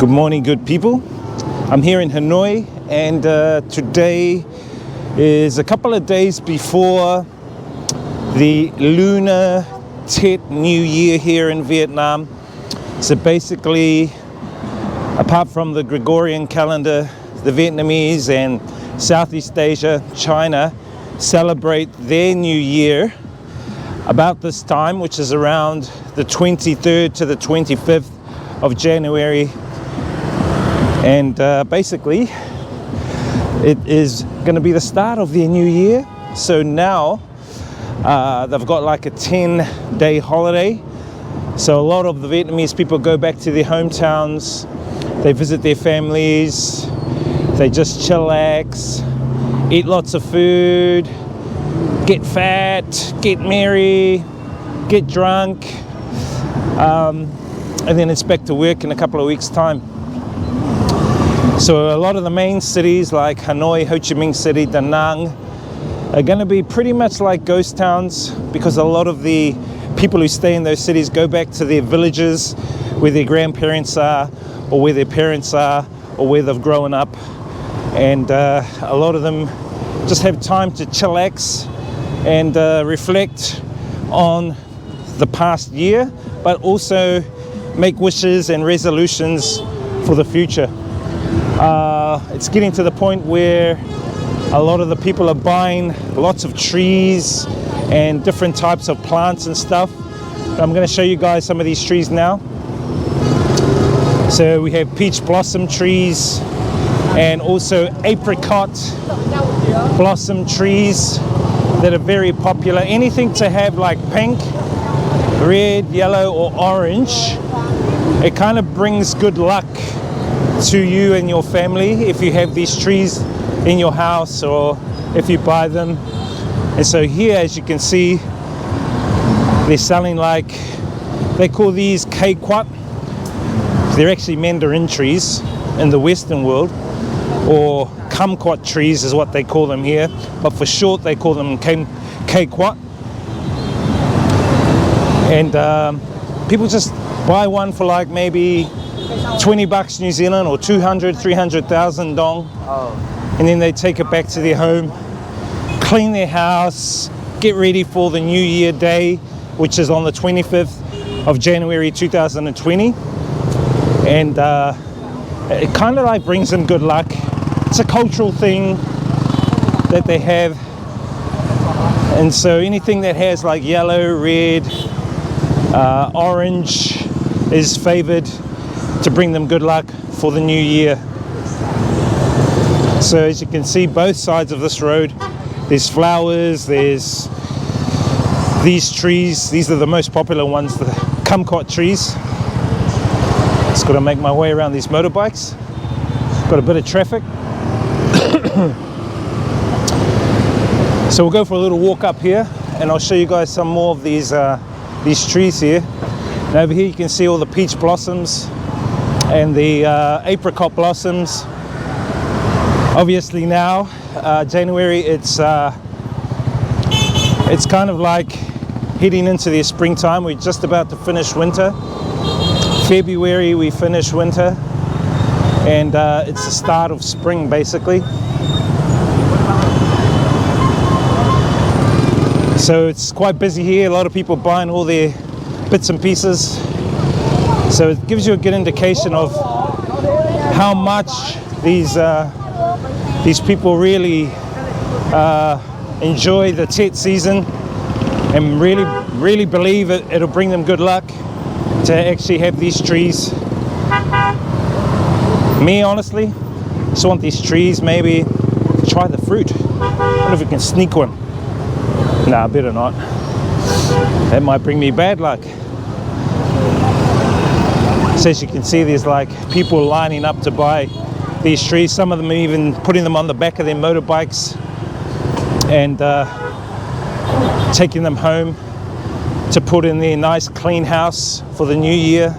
Good morning, good people. I'm here in Hanoi, and today is a couple of days before the Lunar TET New Year here in Vietnam. So basically, apart from the Gregorian calendar, the Vietnamese and Southeast Asia, China, celebrate their New Year about this time, which is around the 23rd to the 25th of January. And basically, it is going to be the start of their new year. So now they've got like a 10-day holiday. So a lot of the Vietnamese people go back to their hometowns, they visit their families, they just chillax, eat lots of food, get fat, get merry, get drunk, and then it's back to work in a couple of weeks' time. So a lot of the main cities like Hanoi, Ho Chi Minh City, Da Nang are going to be pretty much like ghost towns, because a lot of the people who stay in those cities go back to their villages where their grandparents are, or where their parents are, or where they've grown up. And a lot of them just have time to chillax and reflect on the past year, but also make wishes and resolutions for the future. It's getting to the point where a lot of the people are buying lots of trees and different types of plants and stuff. I'm going to show you guys some of these trees now. So we have peach blossom trees and also apricot blossom trees that are very popular. Anything to have like pink, red, yellow or orange, it kind of brings good luck to you and your family if you have these trees in your house or if you buy them. And so here, as you can see, they're selling like, they call these cây quat. They're actually mandarin trees in the Western world, or kumquat trees is what they call them here, but for short they call them cây quat. And people just buy one for like maybe 20 bucks New Zealand or 200, 300,000 dong. And then they take it back to their home, clean their house, get ready for the New Year Day, which is on the 25th of January 2020. And it kind of like brings them good luck. It's a cultural thing that they have. And so anything that has like yellow, red, orange is favored to bring them good luck for the new year. So as you can see, both sides of this road, there's flowers, there's these trees. These are the most popular ones, the kumquat trees. Just got to make my way around these motorbikes. Got a bit of traffic. So we'll go for a little walk up here and I'll show you guys some more of these trees here. And over here you can see all the peach blossoms and the apricot blossoms. Obviously now, January, it's kind of like heading into the springtime. We're just about to finish winter. February we finish winter, and it's the start of spring basically. So it's quite busy here, a lot of people buying all their bits and pieces. So it gives you a good indication of how much these people really enjoy the TET season and really believe it'll bring them good luck to actually have these trees. Me, honestly, just want these trees, maybe try the fruit. I wonder if we can sneak one. Nah, better not. That might bring me bad luck. So as you can see, there's like people lining up to buy these trees. Some of them are even putting them on the back of their motorbikes and taking them home to put in their nice clean house for the new year.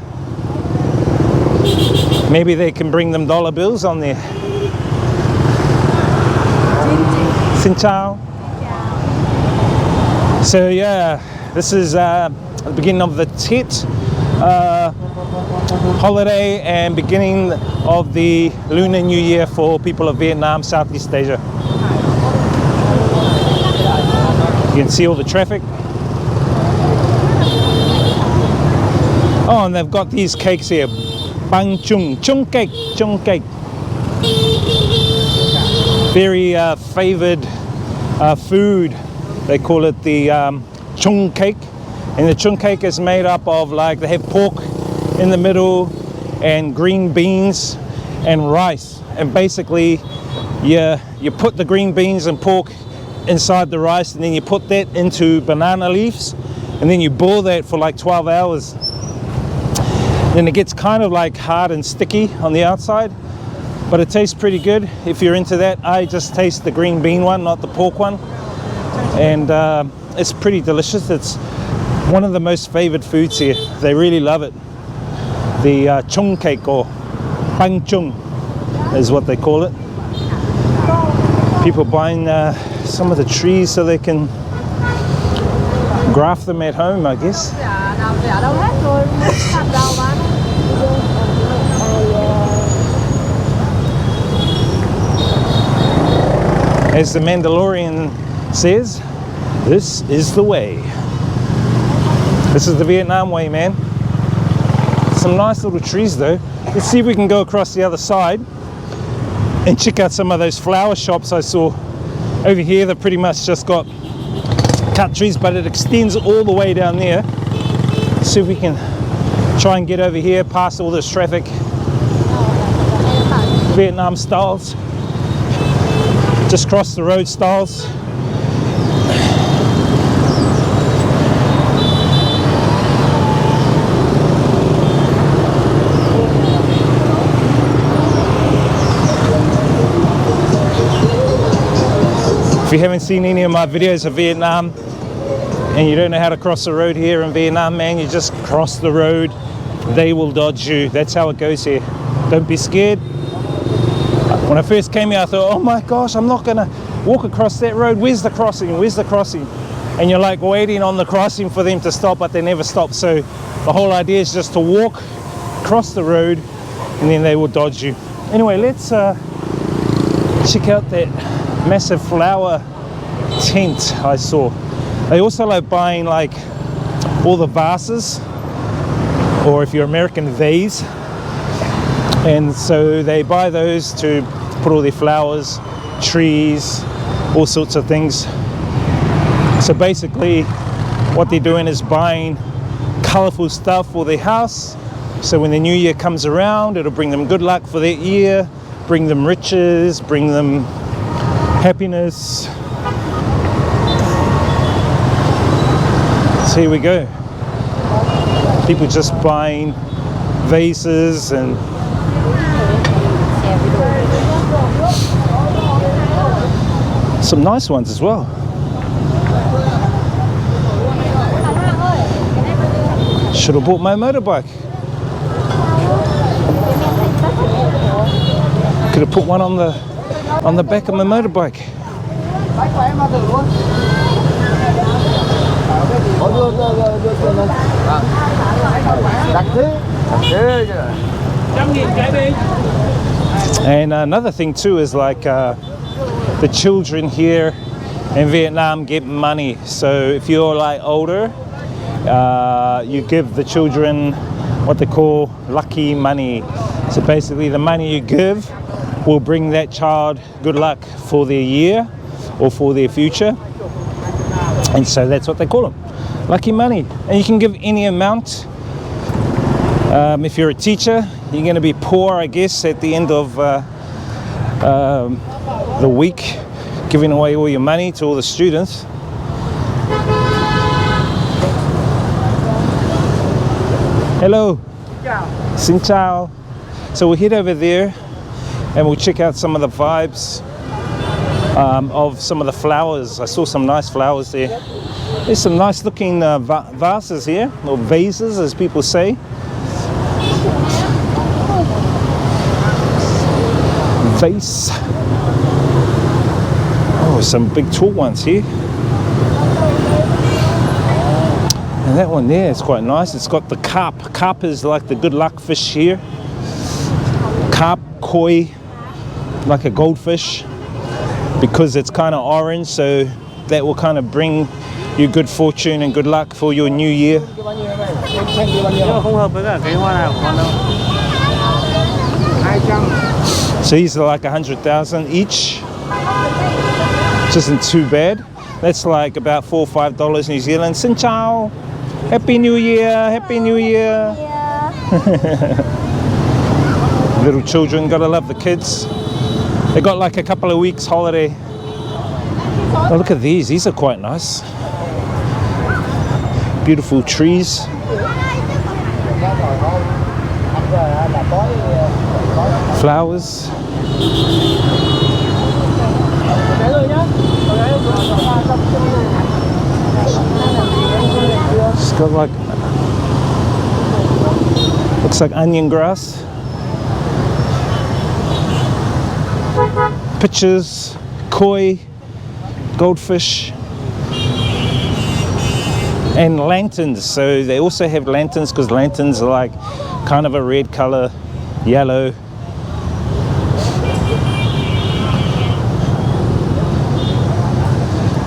Maybe they can bring them dollar bills on there. Xin chào. So yeah, this is the beginning of the TET holiday and beginning of the Lunar New Year for people of Vietnam, Southeast Asia. You can see all the traffic. Oh, and they've got these cakes here. Bang chung, chung cake, chung cake. Very favored food. They call it the chung cake. And the chung cake is made up of, like, they have pork in the middle and green beans and rice. And basically, you put the green beans and pork inside the rice, and then you put that into banana leaves, and then you boil that for like 12 hours. Then it gets kind of like hard and sticky on the outside, but it tastes pretty good if you're into that. I just taste the green bean one, not the pork one, and it's pretty delicious. It's one of the most favored foods here. They really love it. The chung cake, or bang chung is what they call it. People buying some of the trees so they can graft them at home, I guess. As the Mandalorian says, this is the way. This is the Vietnam way, man. Some nice little trees though. Let's see if we can go across the other side and check out some of those flower shops I saw over here. They've pretty much just got cut trees, but it extends all the way down there. Let's see if we can try and get over here past all this traffic. Vietnam styles. Just cross the road styles. If you haven't seen any of my videos of Vietnam and you don't know how to cross the road here in Vietnam, man, you just cross the road. They will dodge you. That's how it goes here. Don't be scared. When I first came here, I thought, oh my gosh, I'm not gonna walk across that road. Where's the crossing? Where's the crossing? And you're like waiting on the crossing for them to stop, but they never stop. So the whole idea is just to walk, cross the road, and then they will dodge you. Anyway, let's check out that massive flower tent I saw. They also like buying like all the vases, or if you're American, vase. And so they buy those to put all their flowers, trees, all sorts of things. So basically what they're doing is buying colorful stuff for their house, so when the new year comes around, it'll bring them good luck for that year, bring them riches, bring them happiness. So here we go. People just buying vases and some nice ones as well. Should have bought my motorbike. Could have put one on the back of my motorbike. And another thing too is like the children here in Vietnam get money. So if you're like older, you give the children what they call lucky money. So basically the money you give will bring that child good luck for their year or for their future. And so that's what they call them, lucky money. And you can give any amount. If you're a teacher, you're going to be poor, I guess, at the end of the week, giving away all your money to all the students. Hello. Xin chào. So we'll head over there and we'll check out some of the vibes of some of the flowers. I saw some nice flowers there. There's some nice looking vases here, or vases as people say. Vase. Oh, some big tall ones here. And that one there is quite nice. It's got the carp. Carp is like the good luck fish here. Carp, koi, like a goldfish, because it's kind of orange, so that will kind of bring you good fortune and good luck for your new year. So these are like 100,000 each, which isn't too bad. That's like about $4 or $5 New Zealand. Xin chào, Happy New Year, Happy New Year. Little children, gotta love the kids. They got like a couple of weeks holiday. Oh, look at these are quite nice. Beautiful trees. Flowers. It's got like, looks like onion grass. Pictures, koi, goldfish, and lanterns. So they also have lanterns, because lanterns are like kind of a red color, yellow.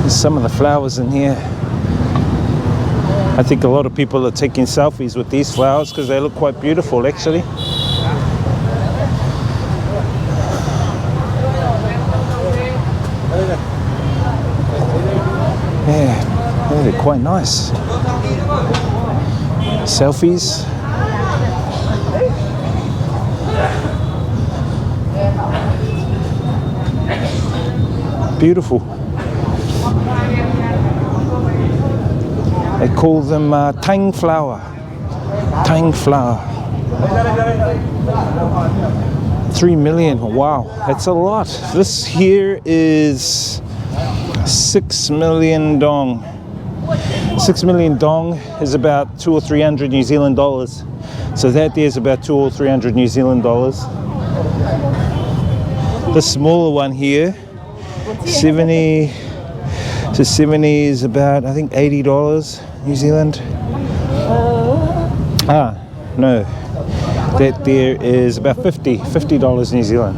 There's some of the flowers in here. I think a lot of people are taking selfies with these flowers because they look quite beautiful actually. Yeah, they're quite nice. Selfies. Beautiful. They call them tang flower. Tang flower. 3 million. Wow, that's a lot. This here is 6 million dong. 6 million dong is about 200 or 300 New Zealand dollars. So that there is about 200 or 300 New Zealand dollars. The smaller one here, 70 to 70 is about, I think, $80 New Zealand. No, that there is about $50 New Zealand.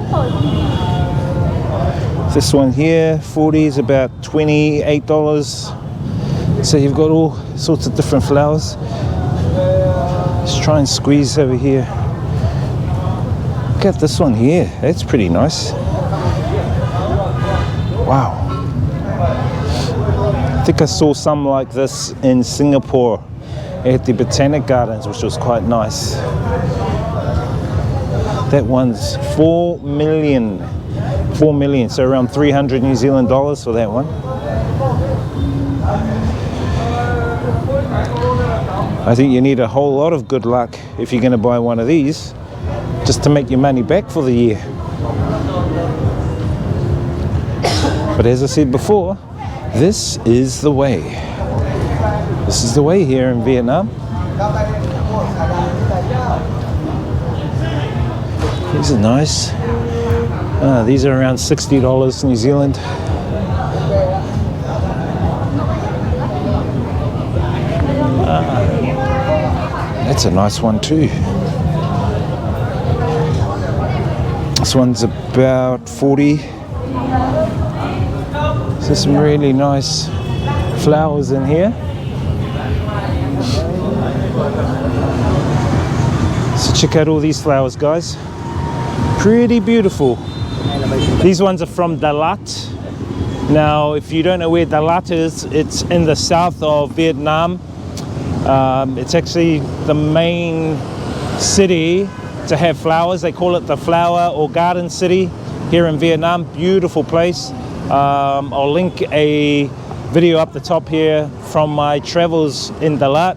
This one here, 40 is about $28. So you've got all sorts of different flowers. Let's try and squeeze over here. Look at this one here, that's pretty nice. Wow. I think I saw some like this in Singapore at the Botanic Gardens, which was quite nice. That one's 4 million, so around 300 New Zealand dollars for that one. I think you need a whole lot of good luck if you're going to buy one of these, just to make your money back for the year. But as I said before, this is the way. This is the way here in Vietnam. These are nice. These are around $60 New Zealand. That's a nice one too. This one's about 40. There's some really nice flowers in here. So check out all these flowers, guys. Pretty beautiful. These ones are from Dalat. Now, if you don't know where Dalat is, it's in the south of Vietnam. It's actually the main city to have flowers. They call it the flower or garden city here in Vietnam. Beautiful place. I'll link a video up the top here from my travels in Dalat.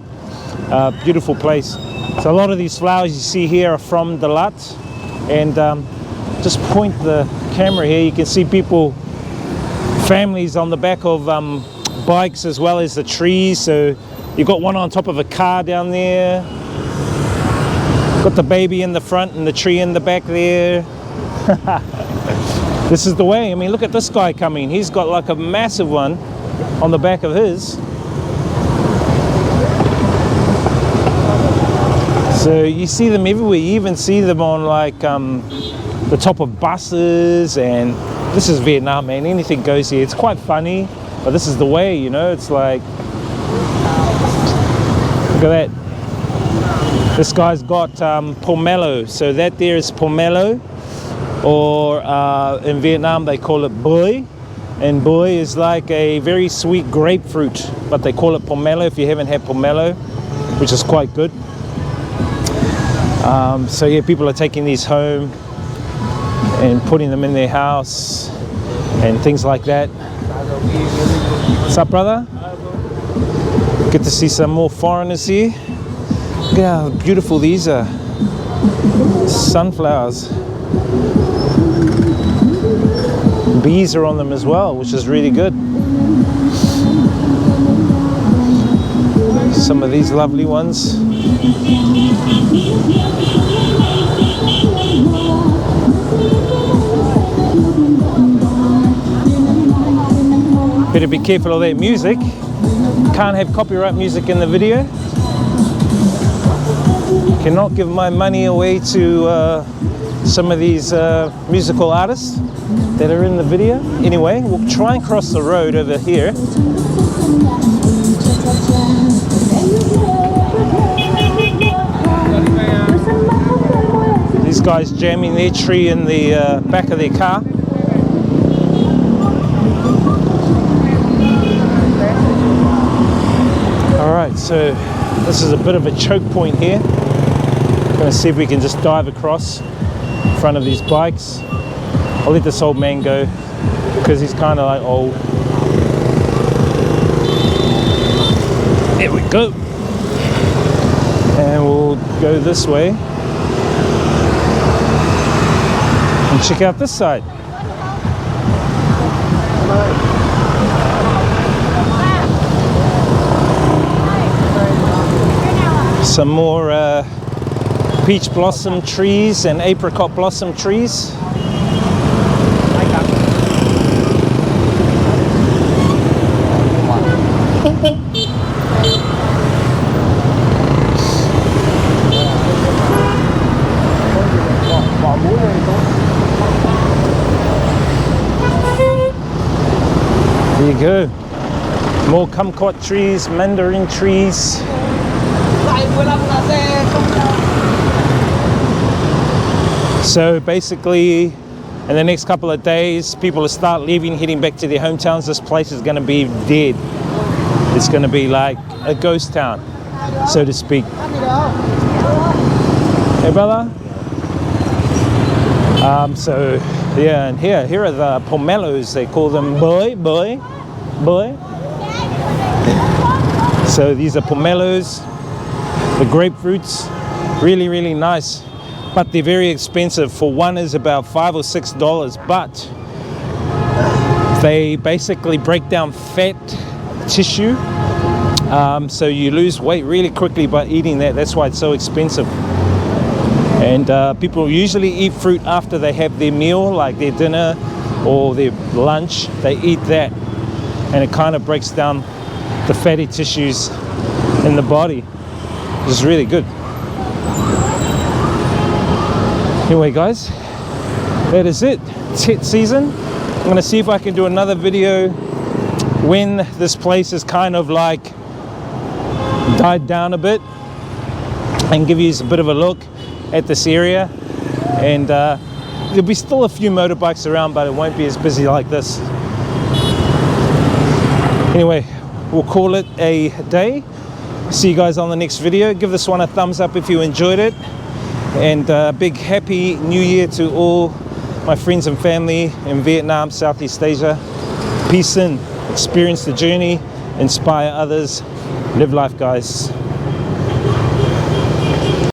Beautiful place. So a lot of these flowers you see here are from Dalat. And just point the camera here, you can see people, families on the back of bikes as well as the trees. So you've got one on top of a car down there. Got the baby in the front and the tree in the back there. This is the way. I mean, look at this guy coming. He's got like a massive one on the back of his. So you see them everywhere. You even see them on like the top of buses, and this is Vietnam, man. Anything goes here. It's quite funny, but this is the way, you know. It's like, look at that. This guy's got pomelo. So that there is pomelo, or in Vietnam they call it bưởi. And bưởi is like a very sweet grapefruit, but they call it pomelo if you haven't had pomelo, which is quite good. So yeah, people are taking these home and putting them in their house and things like that. What's up, brother? Good to see some more foreigners here. Look at how beautiful these are. Sunflowers. Bees are on them as well, which is really good. Some of these lovely ones. Better be careful of that music. Can't have copyright music in the video. Cannot give my money away to some of these musical artists that are in the video. Anyway, we'll try and cross the road over here. These guys jamming their tree in the back of their car. Alright, so this is a bit of a choke point here. I'm going to see if we can just dive across in front of these bikes. I'll let this old man go because he's kind of like old. There we go. And we'll go this way and check out this side. Some more peach blossom trees and apricot blossom trees. There you go. More kumquat trees, mandarin trees. So basically, in the next couple of days, people will start leaving, heading back to their hometowns. This place is going to be dead. It's going to be like a ghost town, so to speak. Hey, brother. So yeah, and here are the pomelos. They call them bưởi. So these are pomelos, the grapefruits. Really, really nice. But they're very expensive. For one is about $5 or $6, but they basically break down fat tissue, so you lose weight really quickly by eating that. That's why it's so expensive. And people usually eat fruit after they have their meal, like their dinner or their lunch. They eat that, and it kind of breaks down the fatty tissues in the body, which is really good. Anyway guys, that is it. TET season. I'm going to see if I can do another video when this place is kind of like died down a bit and give you a bit of a look at this area. And there'll be still a few motorbikes around, but it won't be as busy like this. Anyway, we'll call it a day. See you guys on the next video. Give this one a thumbs up if you enjoyed it. And big happy new year to all my friends and family in Vietnam, Southeast Asia. Peace in, experience the journey, inspire others, live life guys.